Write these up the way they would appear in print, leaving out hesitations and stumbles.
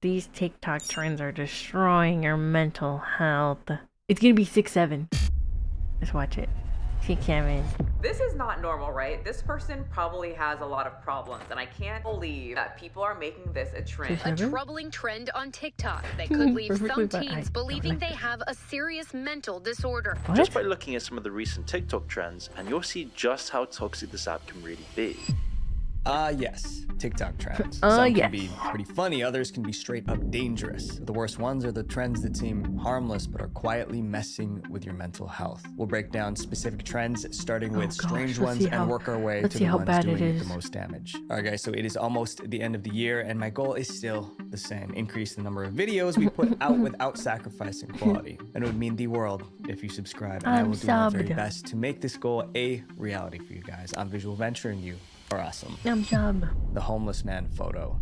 these TikTok trends are destroying your mental health. It's gonna be 6-7. Let's watch it. 6-7. This is not normal, right? This person probably has a lot of problems, and I can't believe that people are making this a trend. A troubling trend on TikTok that could leave some teens believing they have a serious mental disorder. What? Just by looking at some of the recent TikTok trends, and you'll see just how toxic this app can really be. Yes, TikTok trends. Some yes. can be pretty funny, others can be straight up dangerous. The worst ones are the trends that seem harmless but are quietly messing with your mental health. We'll break down specific trends, starting with strange ones, and work our way to the ones doing the most damage. Alright guys, so it is almost the end of the year, and my goal is still the same. Increase the number of videos we put out without sacrificing quality. And it would mean the world if you subscribe, and I will do my very best to make this goal a reality for you guys. I'm VisualVenture, and you are awesome. The homeless man photo.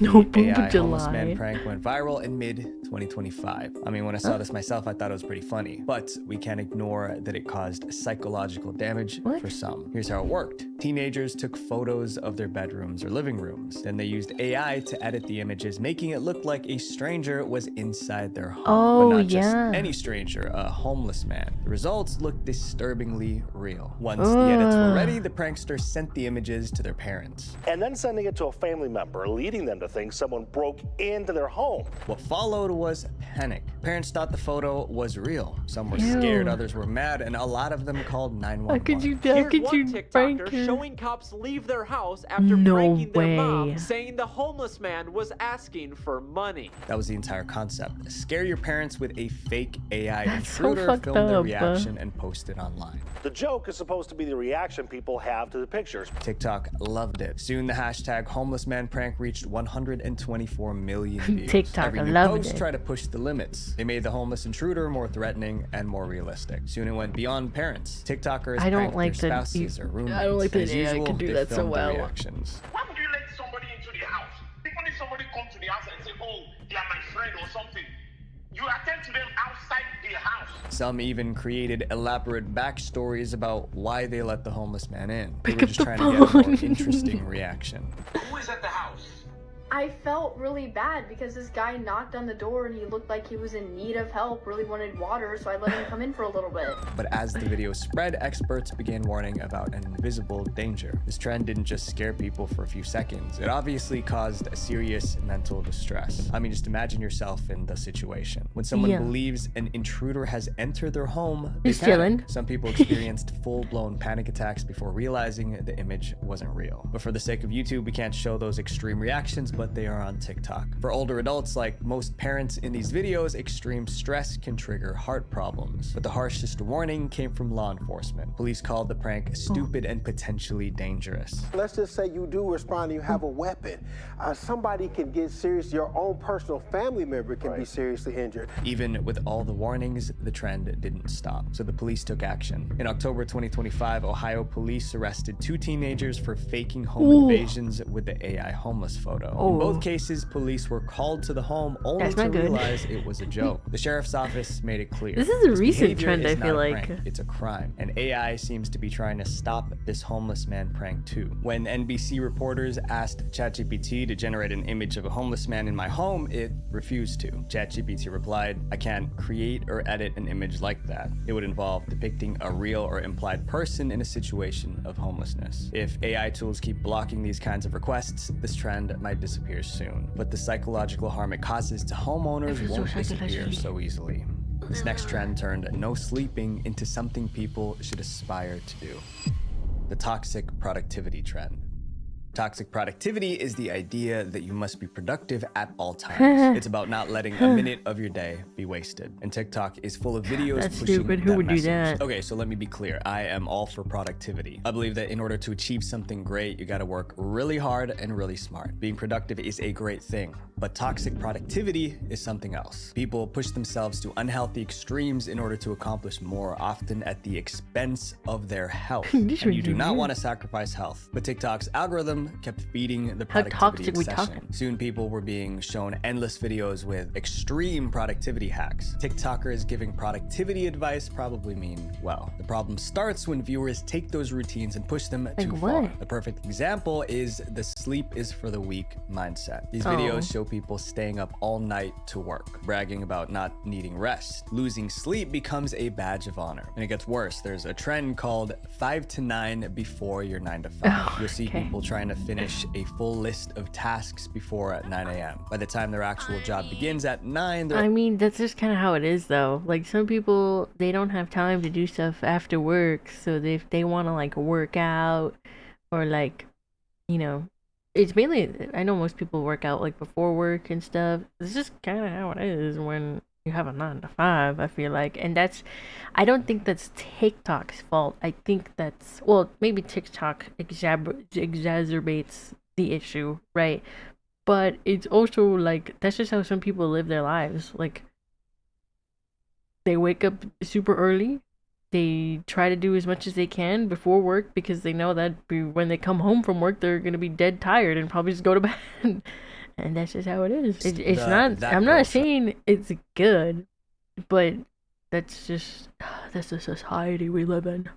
No, The AI homeless man prank went viral in mid-2025. I mean, when I saw this myself, I thought it was pretty funny. But we can't ignore that it caused psychological damage for some. Here's how it worked. Teenagers took photos of their bedrooms or living rooms. Then they used AI to edit the images, making it look like a stranger was inside their home. But not just any stranger, a homeless man. The results looked disturbingly real. Once the edits were ready, the prankster sent the images to their parents. And then sending it to a family member, leading them to think someone broke into their home. What followed was panic. Parents thought the photo was real. Some were scared, others were mad, and a lot of them called 911. How could you prank her? Showing cops leave their house after pranking their mom, saying the homeless man was asking for money. That was the entire concept. Scare your parents with a fake AI intruder, film their reaction, and post it online. The joke is supposed to be the reaction people have to the pictures. TikTok loved it. Soon the hashtag homeless man prank reached 124 million views. TikTok Every new loved post it. tried to push the limits. They made the homeless intruder more threatening and more realistic. Soon it went beyond parents. TikTokers pranked their spouses or roommates. I don't like that As AI usual, can do they that so filmed their well. reactions. Why would you let somebody into the house? Even if somebody comes to the house and say, oh, they are my friend or something, you attend to them outside the house. Some even created elaborate backstories about why they let the homeless man in. They were just trying to get a more interesting reaction. Who is at the house? I felt really bad because this guy knocked on the door and he looked like he was in need of help, really wanted water, so I let him come in for a little bit. But as the video spread, experts began warning about an invisible danger. This trend didn't just scare people for a few seconds. It obviously caused a serious mental distress. I mean, just imagine yourself in the situation. When someone believes an intruder has entered their home, they panic. Some people experienced full-blown panic attacks before realizing the image wasn't real. But for the sake of YouTube, we can't show those extreme reactions, but they are on TikTok. For older adults, like most parents in these videos, extreme stress can trigger heart problems. But the harshest warning came from law enforcement. Police called the prank stupid and potentially dangerous. Let's just say you do respond and you have a weapon. Somebody can get serious. Your own personal family member can be seriously injured. Even with all the warnings, the trend didn't stop. So the police took action. In October 2025, Ohio police arrested 2 teenagers for faking home invasions with the AI homeless photo. In both cases, police were called to the home only to realize it was a joke. The sheriff's office made it clear. This is a recent trend, I feel like. It's a crime. And AI seems to be trying to stop this homeless man prank too. When NBC reporters asked ChatGPT to generate an image of a homeless man in my home, it refused to. ChatGPT replied, I can't create or edit an image like that. It would involve depicting a real or implied person in a situation of homelessness. If AI tools keep blocking these kinds of requests, this trend might disappear soon. But the psychological harm it causes to homeowners won't disappear so easily. This next trend turned no sleeping into something people should aspire to do. The toxic productivity trend. Toxic productivity is the idea that you must be productive at all times. It's about not letting a minute of your day be wasted. And TikTok is full of videos pushing stupid. Who would do that? Okay, so let me be clear. I am all for productivity. I believe that in order to achieve something great, you gotta work really hard and really smart. Being productive is a great thing, but toxic productivity is something else. People push themselves to unhealthy extremes in order to accomplish more, often at the expense of their health. And you do not want to sacrifice health. But TikTok's algorithm kept feeding the productivity obsession. Soon people were being shown endless videos with extreme productivity hacks. TikTokers giving productivity advice probably mean well. The problem starts when viewers take those routines and push them too far. The perfect example is the sleep is for the weak mindset. These videos show show people staying up all night to work, bragging about not needing rest. Losing sleep becomes a badge of honor. And it gets worse. There's a trend called 5 to 9 before your 9 to 5. Oh, You'll see people trying to finish a full list of tasks before 9 a.m. By the time their actual job begins at 9, I mean, that's just kind of how it is, though. Like, some people, they don't have time to do stuff after work, so if they want to, like, work out, or, like, you know, it's mainly, I know most people work out, like, before work and stuff. It's just kind of how it is when you have a 9 to 5, I feel like. And I don't think that's TikTok's fault. I think that's, well, maybe TikTok exacerbates the issue, right? But it's also, like, that's just how some people live their lives. Like, they wake up super early. They try to do as much as they can before work because they know that when they come home from work, they're going to be dead tired and probably just go to bed. And that's just how it is. I'm not saying it's good, but that's just, that's the society we live in.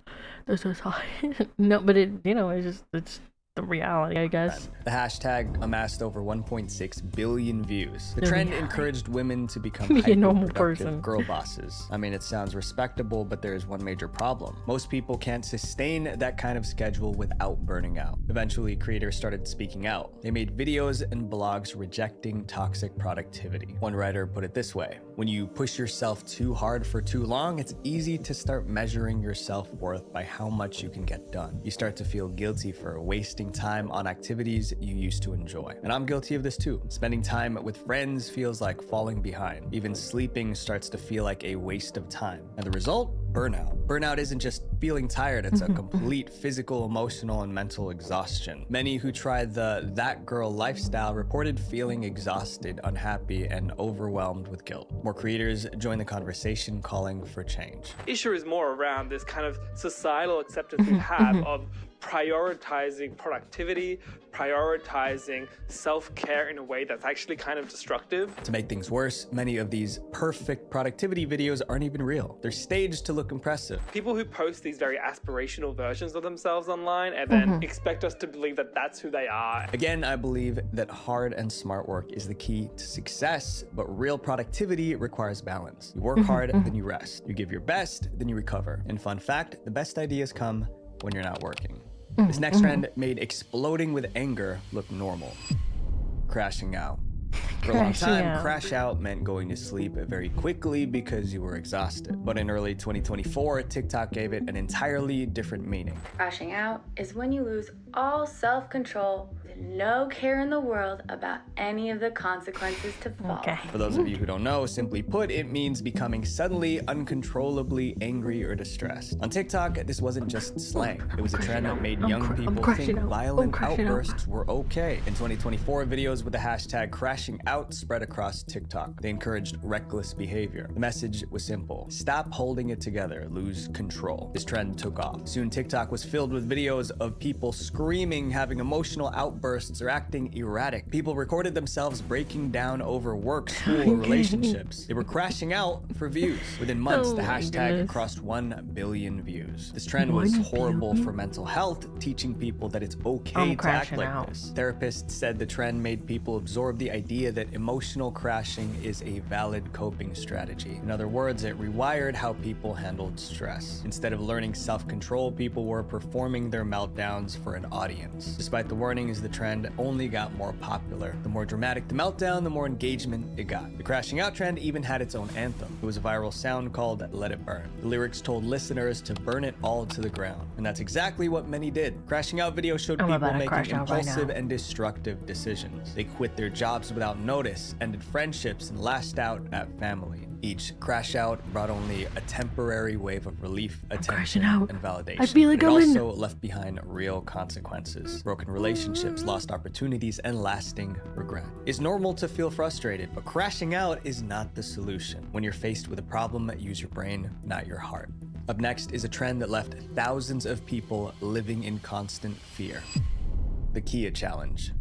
The society. No, but it's the reality, I guess. The hashtag amassed over 1.6 billion views. The trend encouraged women to become a normal hyper-productive person. Girl bosses. I mean, it sounds respectable, but there's one major problem. Most people can't sustain that kind of schedule without burning out. Eventually, creators started speaking out. They made videos and blogs rejecting toxic productivity. One writer put it this way: when you push yourself too hard for too long, it's easy to start measuring your self-worth by how much you can get done. You start to feel guilty for wasting time on activities you used to enjoy. And I'm guilty of this too. Spending time with friends feels like falling behind. Even sleeping starts to feel like a waste of time. And the result? Burnout. Burnout isn't just feeling tired, it's a complete physical, emotional, and mental exhaustion. Many who tried the that girl lifestyle reported feeling exhausted, unhappy, and overwhelmed with guilt. More creators joined the conversation calling for change. Issue is more around this kind of societal acceptance we have of prioritizing productivity, prioritizing self-care in a way that's actually kind of destructive. To make things worse, many of these perfect productivity videos aren't even real. They're staged to look impressive. People who post these very aspirational versions of themselves online and then expect us to believe that that's who they are. Again, I believe that hard and smart work is the key to success, but real productivity requires balance. You work hard, then you rest. You give your best, then you recover. And fun fact, the best ideas come when you're not working. This next trend made exploding with anger look normal. Crashing out. For a long time, crash out meant going to sleep very quickly because you were exhausted. But in early 2024, TikTok gave it an entirely different meaning. Crashing out is when you lose all self-control with no care in the world about any of the consequences to follow. For those of you who don't know, simply put, it means becoming suddenly, uncontrollably angry or distressed. On TikTok, this wasn't just slang. It was a trend that made young people think violent outbursts were okay. In 2024, videos with the hashtag crashing out spread across TikTok. They encouraged reckless behavior. The message was simple: stop holding it together, lose control. This trend took off. Soon TikTok was filled with videos of people screaming, having emotional outbursts, or acting erratic. People recorded themselves breaking down over work, school, or relationships. They were crashing out for views. Within months, the hashtag crossed 1 billion views. This trend was horrible for mental health, teaching people that it's okay to act like this. Therapists said the trend made people absorb the idea that emotional crashing is a valid coping strategy. In other words, it rewired how people handled stress. Instead of learning self-control, people were performing their meltdowns for an audience. Despite the warnings, the trend only got more popular. The more dramatic the meltdown, the more engagement it got. The crashing out trend even had its own anthem. It was a viral sound called "Let It Burn." The lyrics told listeners to burn it all to the ground. And that's exactly what many did. Crashing out videos showed people making impulsive and destructive decisions. They quit their jobs without notice, ended friendships, and lashed out at family. Each crash out brought only a temporary wave of relief, attention, and validation. I feel like but it also left behind real consequences: broken relationships, lost opportunities, and lasting regret. It's normal to feel frustrated, but crashing out is not the solution. When you're faced with a problem, use your brain, not your heart. Up next is a trend that left thousands of people living in constant fear: the Kia challenge.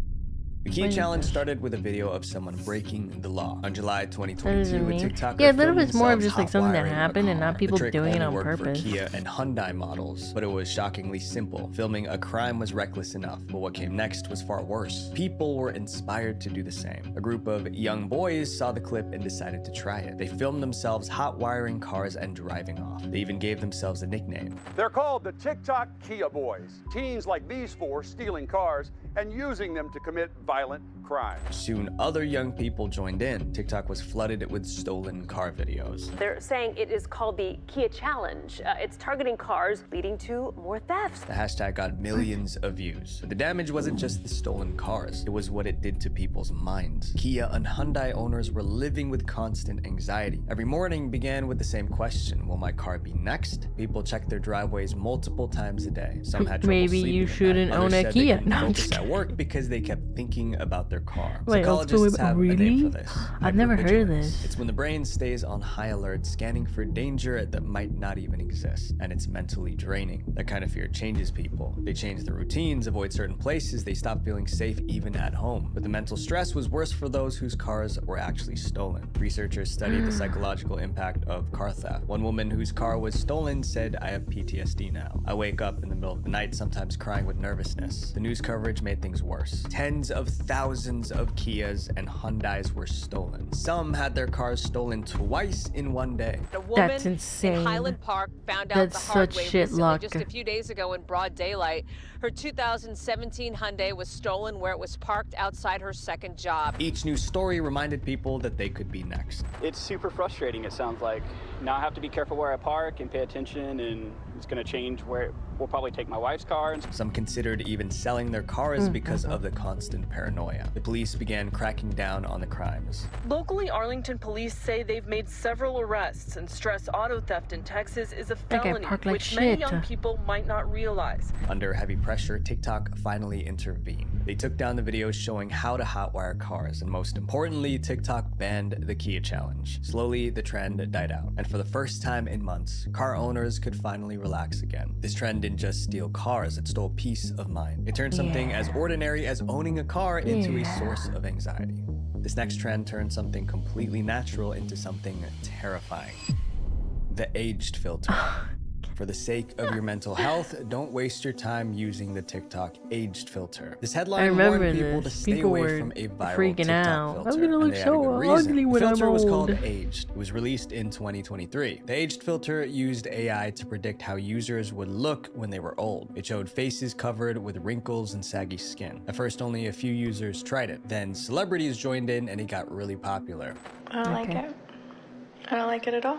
The Kia challenge started with a video of someone breaking the law. On July 2022, a TikToker yeah, a little filmed bit more of just like themselves something that hot-wiring a happened and car. not people The trick doing it only on worked purpose. for Kia and Hyundai models, but it was shockingly simple. Filming a crime was reckless enough, but what came next was far worse. People were inspired to do the same. A group of young boys saw the clip and decided to try it. They filmed themselves hot wiring cars and driving off. They even gave themselves a nickname. They're called the TikTok Kia Boys. Teens like these four stealing cars and using them to commit violent crimes. Soon, other young people joined in. TikTok was flooded with stolen car videos. They're saying it is called the Kia Challenge. It's targeting cars, leading to more thefts. The hashtag got millions of views. But the damage wasn't just the stolen cars, it was what it did to people's minds. Kia and Hyundai owners were living with constant anxiety. Every morning began with the same question: will my car be next? People checked their driveways multiple times a day. Some had trouble Maybe sleeping you at shouldn't night. own Others a said Kia. they couldn't No, I'm focus just at work because they kept thinking about their car. Wait, Psychologists have a name really? for this. I've never heard of Hypervigilance. this. It's when the brain stays on high alert, scanning for danger that might not even exist, and it's mentally draining. That kind of fear changes people. They change their routines, avoid certain places, they stop feeling safe even at home. But the mental stress was worse for those whose cars were actually stolen. Researchers studied the psychological impact of car theft. One woman whose car was stolen said, "I have PTSD now. I wake up in the middle of the night, sometimes crying with nervousness." The news coverage made things worse. Tens of thousands of Kias and Hyundais were stolen. Some had their cars stolen twice in one day. A woman That's insane. in Highland Park found out That's the hard such way shit recently, luck. just a few days ago in broad daylight. Her 2017 Hyundai was stolen where it was parked outside her second job. Each new story reminded people that they could be next. It's super frustrating, it sounds like. Now I have to be careful where I park and pay attention, and it's going to change where we'll probably take my wife's car. Some considered even selling their cars because of the constant paranoia. The police began cracking down on the crimes. Locally, Arlington police say they've made several arrests and stress auto theft in Texas is a That guy felony, parked like which many shit. young people might not realize. Under heavy pressure, TikTok finally intervened. They took down the videos showing how to hotwire cars, and most importantly, TikTok banned the Kia challenge. Slowly, the trend died out, and for the first time in months, car owners could finally relax again. This trend didn't just steal cars, it stole peace of mind. It turned something as ordinary as owning a car into a source of anxiety. This next trend turned something completely natural into something terrifying. The aged filter. For the sake of your mental health, don't waste your time using the TikTok aged filter. This headline warned people to stay away from a viral freaking TikTok out. filter. I'm gonna and look they had a so good reason. ugly The when I'm filter was old. called Aged. It was released in 2023. The aged filter used AI to predict how users would look when they were old. It showed faces covered with wrinkles and saggy skin. At first, only a few users tried it. Then celebrities joined in and it got really popular. I don't like it. I don't like it at all.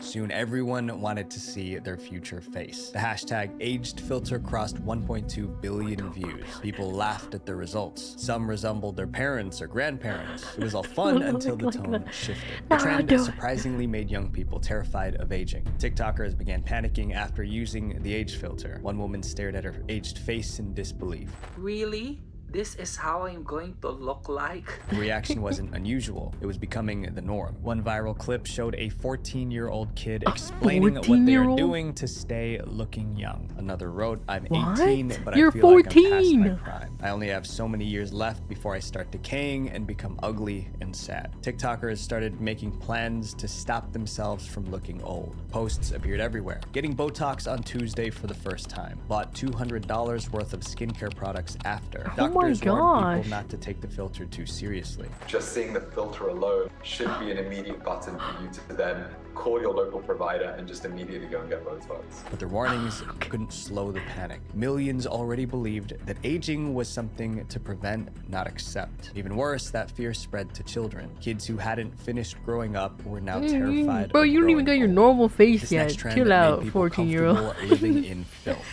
Soon, everyone wanted to see their future face. The hashtag aged filter crossed 1.2 billion views. People laughed at the results. Some resembled their parents or grandparents. It was all fun until the tone shifted. The trend surprisingly made young people terrified of aging. TikTokers began panicking after using the age filter. One woman stared at her aged face in disbelief. Really? This is how I'm going to look like? The reaction wasn't unusual. It was becoming the norm. One viral clip showed a 14-year-old kid explaining what they are doing to stay looking young. Another wrote, "I'm 18, but I feel like I'm past my prime. I only have so many years left before I start decaying and become ugly and sad." TikTokers started making plans to stop themselves from looking old. Posts appeared everywhere. Getting Botox on Tuesday for the first time. Bought $200 worth of skincare products after. Doctors warned people not to take the filter too seriously. Just seeing the filter alone should be an immediate button for you to then call your local provider and just immediately go and get Botox. But their warnings couldn't slow the panic. Millions already believed that aging was something to prevent, not accept. Even worse, that fear spread to children. Kids who hadn't finished growing up were now terrified. Bro, you don't even got your normal face This yet. next trend Chill out, made people 14-year-old. comfortable living in filth.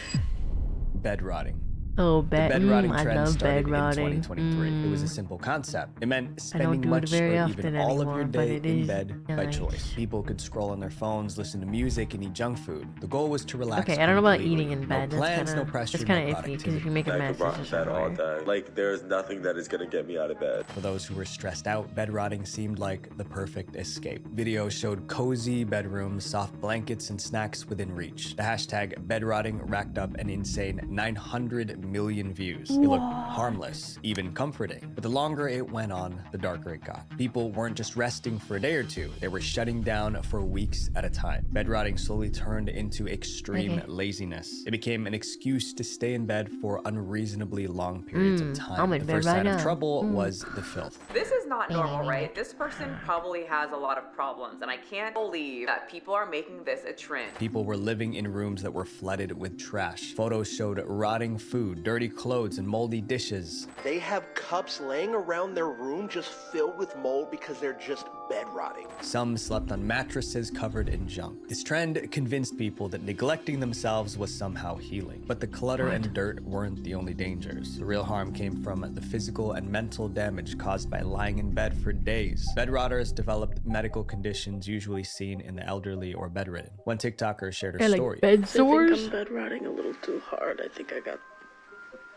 Bed rotting. Oh, The bed rotting I trend love started bed rotting. in 2023. It was a simple concept. It meant spending do it much very or often even all of anymore, your but day it in is bed by nice. choice. People could scroll on their phones, listen to music, and eat junk food. The goal was to relax. Okay, I don't know about completely. eating in bed. No plans, That's no kind pressure, of no iffy because if you make a I mess, could rot it's in just bed all annoying. day. Like, there's nothing that is gonna get me out of bed. For those who were stressed out, bed rotting seemed like the perfect escape. Videos showed cozy bedrooms, soft blankets, and snacks within reach. The hashtag bed rotting racked up an insane 900 million views. It looked harmless, even comforting. But the longer it went on, the darker it got. People weren't just resting for a day or two, they were shutting down for weeks at a time. Bed rotting slowly turned into extreme laziness. It became an excuse to stay in bed for unreasonably long periods of time. The first sign of trouble was the filth. This is not normal, right? This person probably has a lot of problems, and I can't believe that people are making this a trend. People were living in rooms that were flooded with trash. Photos showed rotting food, dirty clothes, and moldy dishes. They have cups laying around their room just filled with mold because they're just bed rotting. Some slept on mattresses covered in junk. This trend convinced people that neglecting themselves was somehow healing. But the clutter and dirt weren't the only dangers. The real harm came from the physical and mental damage caused by lying in bed for days. Bed rotters developed medical conditions usually seen in the elderly or bedridden. One TikToker shared her story. Bed sores? I think I'm bed rotting a little too hard. I think I got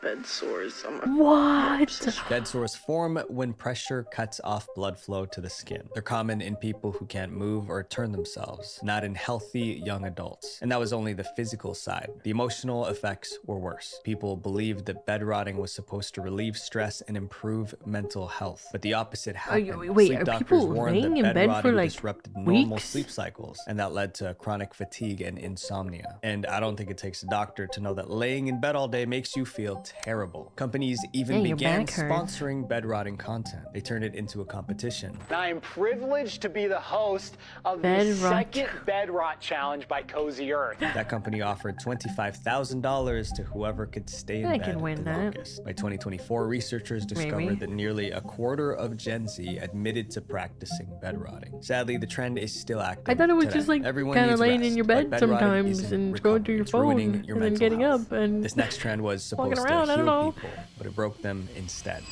bed sores on my What? Bed sores form when pressure cuts off blood flow to the skin. They're common in people who can't move or turn themselves, not in healthy young adults. And that was only the physical side. The emotional effects were worse. People believed that bed rotting was supposed to relieve stress and improve mental health. But the opposite happened. Wait, sleep are doctors people warned laying that in bed for rotting like disrupted normal weeks? sleep cycles, and that led to chronic fatigue and insomnia. And I don't think it takes a doctor to know that laying in bed all day makes you feel terrible. Companies even began sponsoring bed rotting content. They turned it into a competition. I am privileged to be the host of the second Bed Rot Challenge by Cozy Earth. That company offered $25,000 to whoever could stay in bed win the longest. By 2024, researchers discovered that nearly a quarter of Gen Z admitted to practicing bed rotting. Sadly, the trend is still active. I thought it was today. just like Everyone kind of needs laying rest, in your but bed rotting sometimes isn't and recovery. scrolling through your It's phone ruining and your then mental getting health. up and This next trend was supposed to around, I don't know. heal people, but it broke them instead.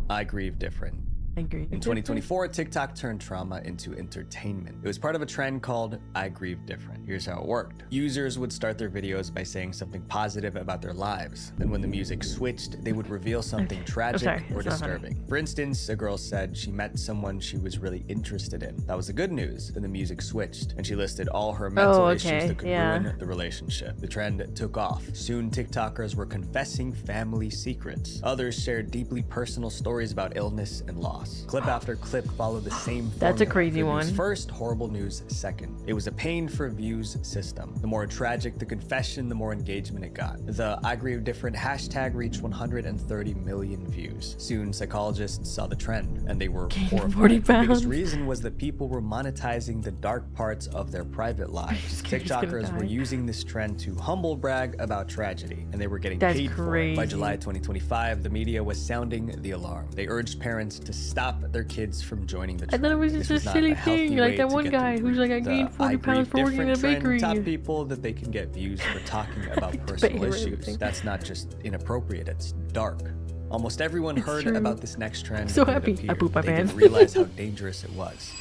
I grieve different. I agree. In 2024, TikTok turned trauma into entertainment. It was part of a trend called I Grieve Different. Here's how it worked. Users would start their videos by saying something positive about their lives. Then when the music switched, they would reveal something tragic or disturbing. For instance, a girl said she met someone she was really interested in. That was the good news. Then the music switched, and she listed all her mental issues that could ruin the relationship. The trend took off. Soon, TikTokers were confessing family secrets. Others shared deeply personal stories about illness and loss. Clip after clip followed the same formula. That's a crazy Good one. news first, horrible news second. It was a pain for views system. The more tragic the confession, the more engagement it got. The I Grieve Different hashtag reached 130 million views. Soon, psychologists saw the trend, and they were horrified. 40 The biggest pounds. reason was that people were monetizing the dark parts of their private lives. TikTokers were using this trend to humble brag about tragedy, and they were getting paid for it. By July 2025, the media was sounding the alarm. They urged parents to stop their kids from joining the I trend. thought it was This just a not silly healthy thing, like way that to one get guy them who's like, I the gained 40 I pounds for Grieve working in a Different bakery. trend taught people that they can get views for talking about personal Bakery, issues. everything. That's not just inappropriate, it's dark. Almost everyone heard true. about this next trend. So when it happy. I appeared. pooped my They pants. didn't realize how dangerous it was.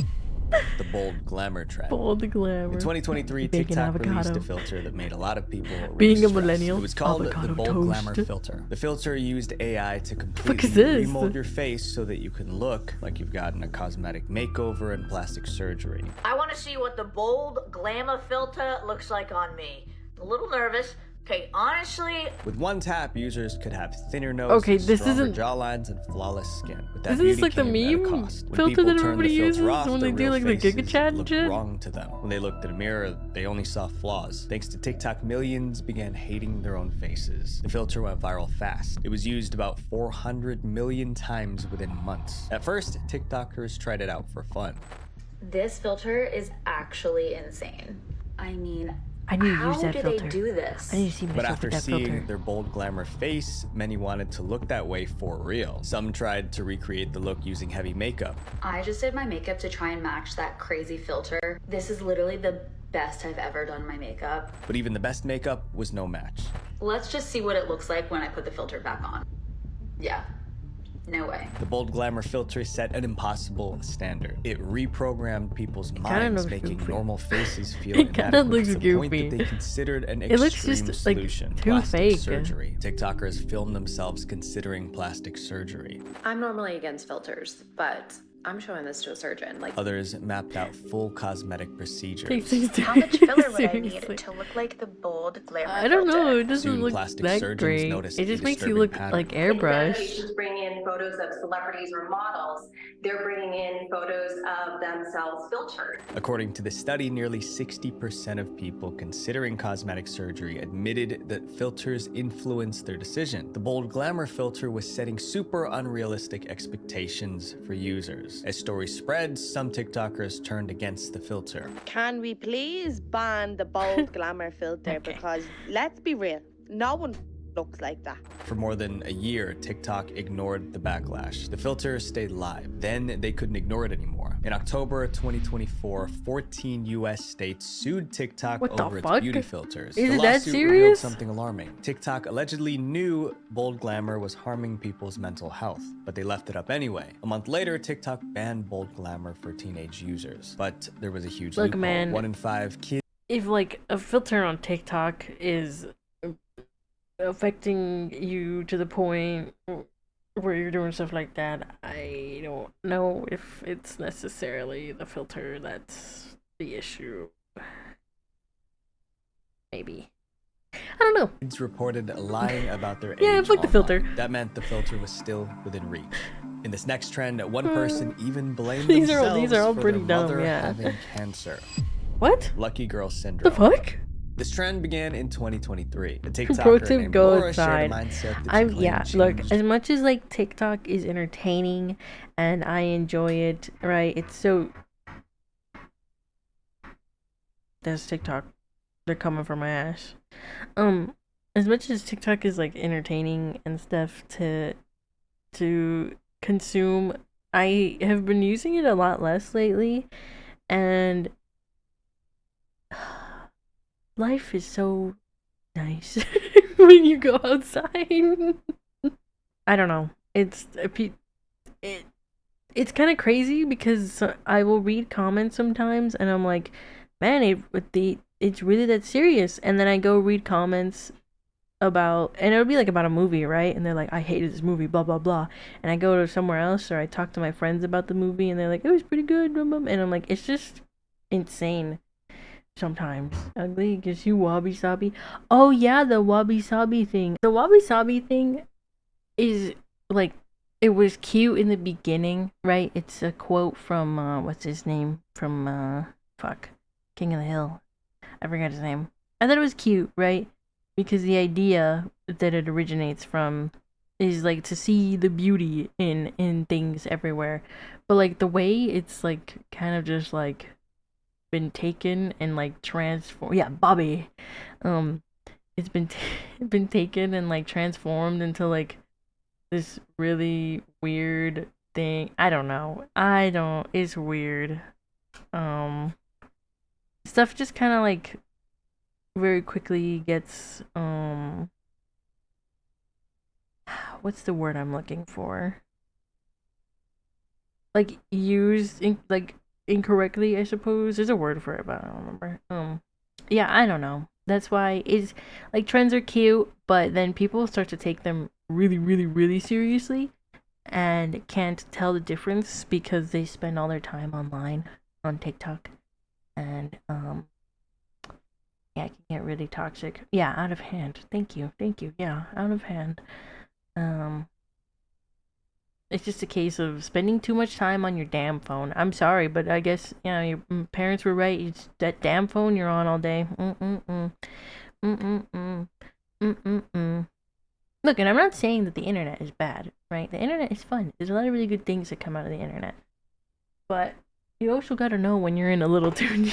The bold glamour trend. Bold glamour. In 2023, Bacon TikTok released avocado. a filter that made a lot of people really Being a stressed. millennial, It was called the avocado Bold toast. Glamour filter. The filter used AI to is completely this? remold your face so that you can look like you've gotten a cosmetic makeover and plastic surgery. I want to see what the bold glamour filter looks like on me. A little nervous. Okay, honestly, With one tap, users could have thinner nose, Okay, this stronger isn't- jawlines, and flawless skin. But that Isn't this beauty like the came at a meme cost. When filter people that turned everybody the filter uses off, when they their do real like the Giga faces Chat and looked shit? wrong to them. When they looked in a mirror, they only saw flaws. Thanks to TikTok, millions began hating their own faces. The filter went viral fast. It was used about 400 million times within months. At first, TikTokers tried it out for fun. This filter is actually insane. I mean, I need to how use that do filter. they do this? I need to see But myself after with that seeing filter. their bold glamour face, many wanted to look that way for real. Some tried to recreate the look using heavy makeup. I just did my makeup to try and match that crazy filter. This is literally the best I've ever done my makeup. But even the best makeup was no match. Let's just see what it looks like when I put the filter back on. Yeah, no way. The bold glamour filter set an impossible standard. It reprogrammed people's minds, looks making goofy. normal faces feel It kinda inadequate looks to the point goofy. that they considered an It looks extreme just, like, solution, too plastic fake. surgery. TikTokers filmed themselves considering plastic surgery. I'm normally against filters, but I'm showing this to a surgeon. Like, Others mapped out full cosmetic procedures. How much filler would I need to look like the bold glamour I don't know. It doesn't Soon, look plastic that surgeons great. noticed It a just makes you disturbing look pattern. like airbrushed. Patients bring in photos of celebrities or models. They're bringing in photos of themselves filtered. According to the study, nearly 60% of people considering cosmetic surgery admitted that filters influenced their decision. The bold glamour filter was setting super unrealistic expectations for users. As stories spread, some TikTokers turned against the filter. Can we please ban the bold glamour filter? Because let's be real, no one looks like that. For more than a year, TikTok ignored the backlash. The filter stayed live. Then they couldn't ignore it anymore. In October 2024, 14 US states sued TikTok over its beauty filters. Is the it that lawsuit revealed serious? something alarming. TikTok allegedly knew bold glamour was harming people's mental health, but they left it up anyway. A month later, TikTok banned bold glamour for teenage users. But there was a huge Look, loophole. man, 1 in 5 kids. If like a filter on TikTok is affecting you to the point where you're doing stuff like that, I don't know if it's necessarily the filter that's the issue. Maybe. I don't know. Kids reported lying about their age. Yeah, fuck the filter. online. That meant the filter was still within reach. In this next trend, one person even blamed These are themselves all for pretty their dumb, mother yeah. having cancer. What? Lucky girl syndrome. The fuck? This trend began in 2023. A Pro TikToker tip: named go Laura shared outside. a mindset that she Yeah, claimed look, changed as much as like TikTok is entertaining and I enjoy it, right? It's so there's TikTok. They're coming for my ass. As much as TikTok is like entertaining and stuff to consume, I have been using it a lot less lately, and life is so nice when you go outside. I don't know. It's kind of crazy because I will read comments sometimes and I'm like, man, it's really that serious. And then I go read comments about, and it'll be like about a movie, right? And they're like, I hated this movie, blah blah blah. And I go to somewhere else or I talk to my friends about the movie and they're like, it was pretty good, blah, blah. And I'm like, it's just insane. Sometimes ugly gives you wabi sabi. Oh yeah, the wabi sabi thing. The wabi sabi thing is like, it was cute in the beginning, right? It's a quote from what's his name from King of the Hill. I forgot his name. I thought it was cute, right? Because the idea that it originates from is like to see the beauty in things everywhere, but like the way it's like kind of just like been taken and like transformed. Yeah, Bobby. It's been taken and like transformed into like this really weird thing. I don't know. It's weird. Stuff just kind of like very quickly gets what's the word I'm looking for? Like used in like incorrectly, I suppose. There's a word for it, but I don't remember. Yeah, I don't know. That's why it's like trends are cute, but then people start to take them really, really, really seriously and can't tell the difference because they spend all their time online on TikTok. And yeah, it can get really toxic. Yeah, out of hand. Thank you. Yeah, out of hand. It's just a case of spending too much time on your damn phone. I'm sorry, but I guess, yeah, your parents were right. It's that damn phone you're on all day. Look, and I'm not saying that the internet is bad, right? The internet is fun. There's a lot of really good things that come out of the internet. But you also gotta know when you're in a little too...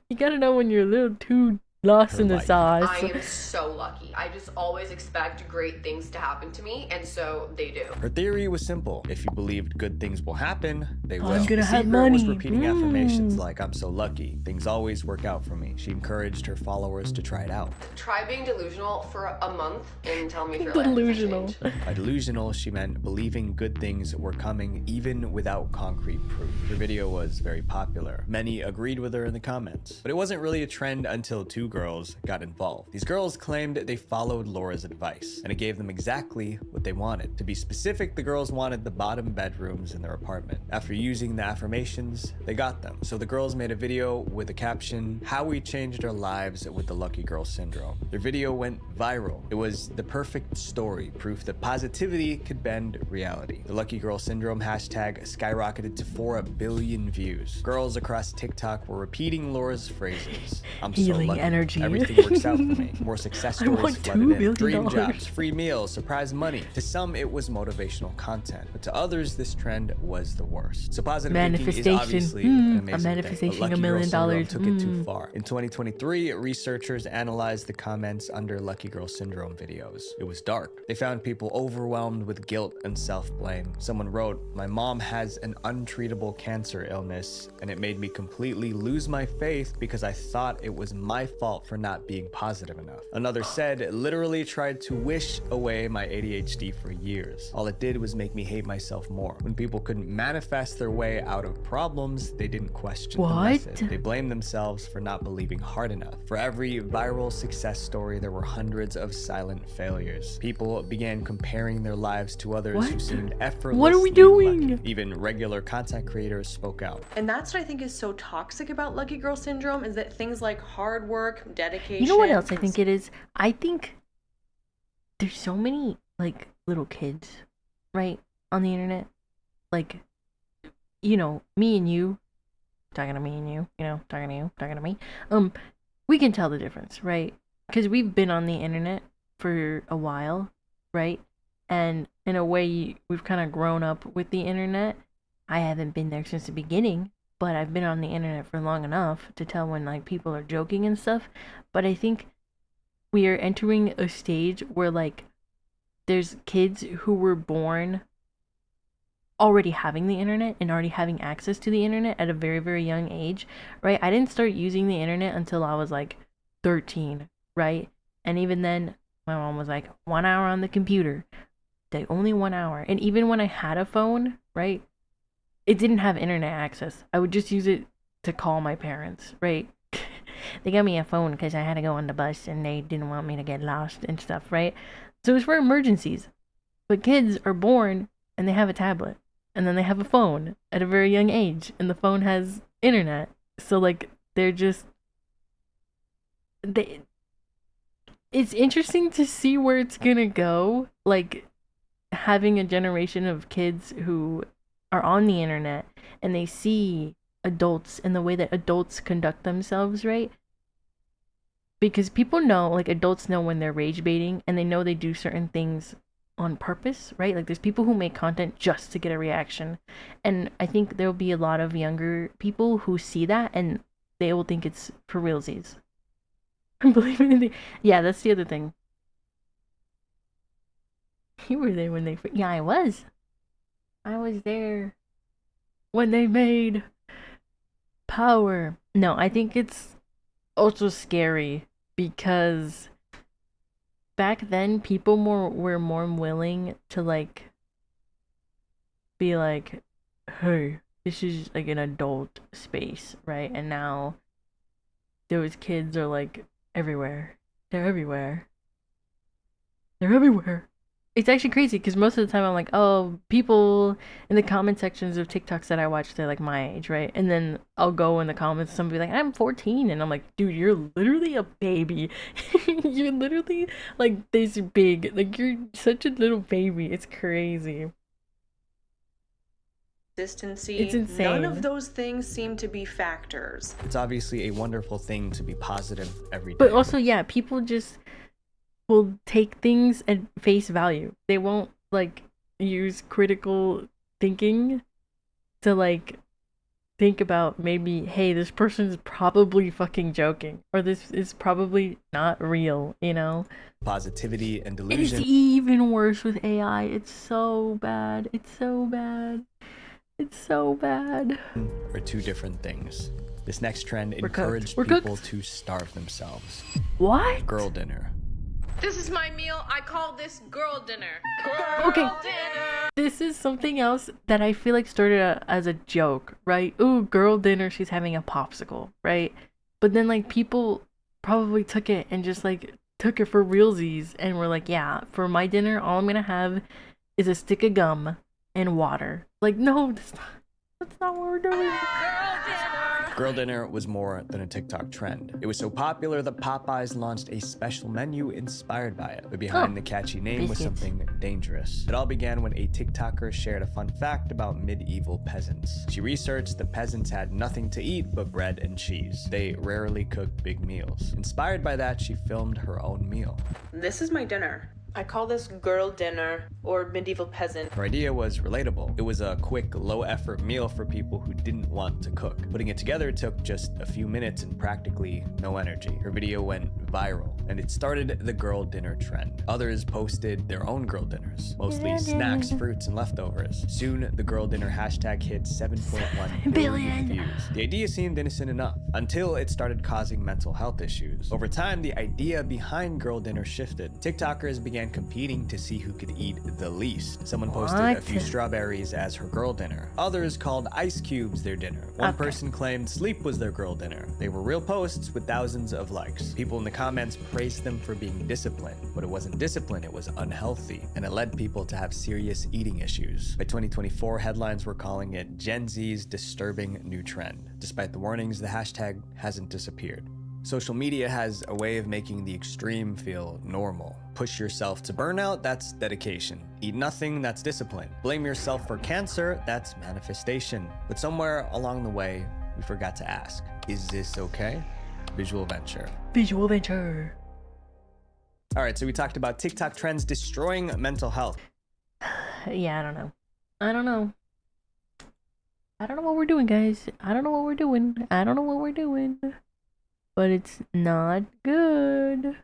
you gotta know when you're a little too lost in the sauce. I am so lucky. I just always expect great things to happen to me, and so they do. Her theory was simple. If you believed good things will happen, they will. I'm gonna The have secret money. was repeating affirmations like, I'm so lucky. Things always work out for me. She encouraged her followers to try it out. Try being delusional for a month and tell me if your Delusional. life will change. By delusional, she meant believing good things were coming even without concrete proof. Her video was very popular. Many agreed with her in the comments. But it wasn't really a trend until two girls got involved. These girls claimed claimed they followed Laura's advice, and it gave them exactly what they wanted. To be specific, the girls wanted the bottom bedrooms in their apartment. After using the affirmations, they got them. So the girls made a video with the caption, "How we changed our lives with the lucky girl syndrome." Their video went viral. It was the perfect story, proof that positivity could bend reality. The lucky girl syndrome hashtag skyrocketed to 4 billion views. Girls across TikTok were repeating Laura's phrases. "I'm so Healing lucky. energy. Everything works out for me." More success stories flooded in. Dream jobs, free meals, surprise money. To some, it was motivational content, but to others, this trend was the worst. So positive thinking is obviously an amazing I'm manifesting thing, but $1 million. Lucky Girl Syndrome took it too far. In 2023, researchers analyzed the comments under Lucky Girl Syndrome videos. It was dark. They found people overwhelmed with guilt and self-blame. Someone wrote, "My mom has an untreatable cancer illness, and it made me completely lose my faith because I thought it was my fault for not being positive enough." Another said, "It literally tried to wish away my ADHD for years. All it did was make me hate myself more." When people couldn't manifest their way out of problems, they didn't question the method. They blamed themselves for not believing hard enough. For every viral success story, there were hundreds of silent failures. People began comparing their lives to others who seemed effortlessly What are we doing? lucky. Even regular content creators spoke out. And that's what I think is so toxic about Lucky Girl Syndrome, is that things like hard work, dedication... You know what else I think it is? I think there's so many, like, little kids, right, on the internet. Like, you know, me and you, talking to me and you, you know, talking to you, talking to me. We can tell the difference, right? Because we've been on the internet for a while, right? And in a way, we've kind of grown up with the internet. I haven't been there since the beginning, but I've been on the internet for long enough to tell when, like, people are joking and stuff. But I think we are entering a stage where, like, there's kids who were born already having the internet and already having access to the internet at a very, very young age, right? I didn't start using the internet until I was like 13, right? And even then, my mom was like, 1 hour on the computer, like only 1 hour. And even when I had a phone, right, it didn't have internet access. I would just use it to call my parents, right? They got me a phone because I had to go on the bus and they didn't want me to get lost and stuff, right? So it's for emergencies. But kids are born and they have a tablet. And then they have a phone at a very young age. And the phone has internet. So, like, they're just... It's interesting to see where it's gonna go. Like, having a generation of kids who are on the internet and they see adults and the way that adults conduct themselves, right? Because people know, like, adults know when they're rage baiting, and they know they do certain things on purpose, right? Like, there's people who make content just to get a reaction, and I think there'll be a lot of younger people who see that and they will think it's for realsies. Believe it. Yeah, that's the other thing. You were there when they... Yeah, I was there when they made Power. No, I think it's also scary because back then people were more willing to, like, be like, hey, this is like an adult space, right? And now those kids are like everywhere. They're everywhere. It's actually crazy because most of the time I'm like, oh, people in the comment sections of TikToks that I watch, they're like my age, right? And then I'll go in the comments, somebody like, I'm 14, and I'm like, dude, you're literally a baby. You're literally like this big, like you're such a little baby. It's crazy. Consistency. It's insane. None of those things seem to be factors. It's obviously a wonderful thing to be positive every day. But also, yeah, people just will take things at face value. They won't, like, use critical thinking to, like, think about maybe, hey, this person's probably fucking joking, or this is probably not real, you know? Positivity and delusion. It's even worse with AI. It's so bad. Are two different things. This next trend encouraged We're people cooked. to starve themselves. What? Girl dinner. This is my meal. I call this girl dinner. Okay. This is something else that I feel like started as a joke, right? Ooh, girl dinner, she's having a popsicle, right? But then, like, people probably took it and just, like, took it for realsies and were like, yeah, for my dinner, all I'm gonna have is a stick of gum and water. Like, no, that's not what we're doing. Girl dinner was more than a TikTok trend. It was so popular that Popeyes launched a special menu inspired by it. But behind the catchy name was something dangerous. It all began when a TikToker shared a fun fact about medieval peasants. She researched that peasants had nothing to eat but bread and cheese. They rarely cooked big meals. Inspired by that, she filmed her own meal. This is my dinner. I call this girl dinner or medieval peasant. Her idea was relatable. It was a quick, low-effort meal for people who didn't want to cook. Putting it together took just a few minutes and practically no energy. Her video went viral, and it started the girl dinner trend. Others posted their own girl dinners, mostly snacks, fruits, and leftovers. Soon, the girl dinner hashtag hit 7.1 billion views. The idea seemed innocent enough, until it started causing mental health issues. Over time, the idea behind girl dinner shifted. TikTokers began competing to see who could eat the least. Someone posted a few strawberries as her girl dinner. Others called ice cubes their dinner. One person claimed sleep was their girl dinner. They were real posts with thousands of likes. People in the comments praised them for being disciplined, but it wasn't discipline, it was unhealthy, and it led people to have serious eating issues. By 2024, headlines were calling it Gen Z's disturbing new trend. Despite the warnings, the hashtag hasn't disappeared. Social media has a way of making the extreme feel normal. Push yourself to burnout, that's dedication. Eat nothing, that's discipline. Blame yourself for cancer, that's manifestation. But somewhere along the way, we forgot to ask, is this okay? Visual venture. Visual venture. All right, so we talked about TikTok trends destroying mental health. Yeah, I don't know. I don't know what we're doing, guys. I don't know what we're doing. But it's not good.